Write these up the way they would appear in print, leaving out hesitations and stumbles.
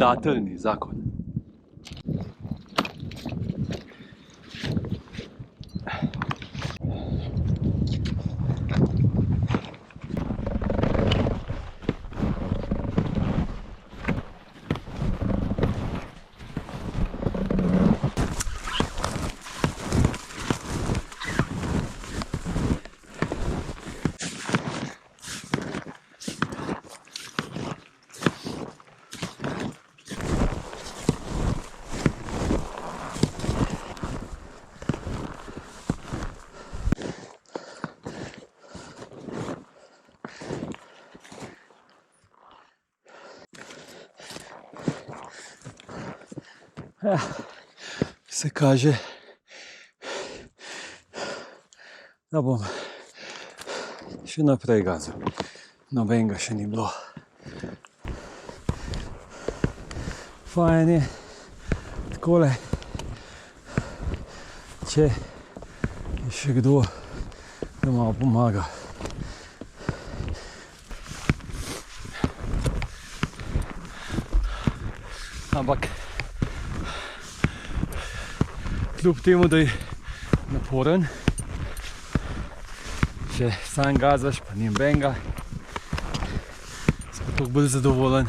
dateljni zakon. Ja, se kaže, da bom še naprej gazil. Nobenega še ni bilo. Fajn je takole, če je še kdo, da malo pomaga. Ampak kljub temu, da je naporen, če sam gazaš, pa ni nobenega, si pa toliko bolj zadovoljen.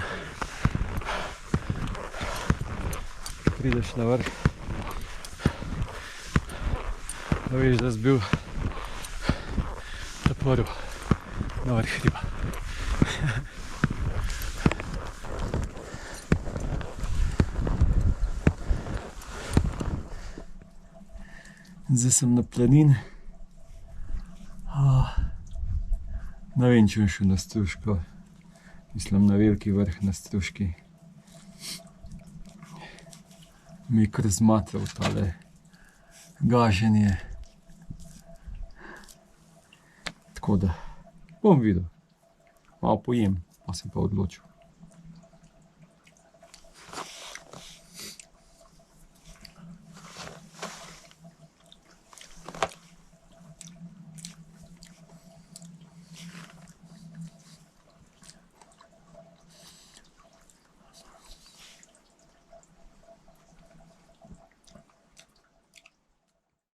Prideš na vrh, da veš, da si bil prvi na vrh hriba. Zdaj sem na planini. Ne vem, če bom šel na Struško. Mislim, na veliki vrh na Struški. Mi je kar zmatral tale gaženje. Tako da bom videl. Malo pojem, pa sem pa odločil.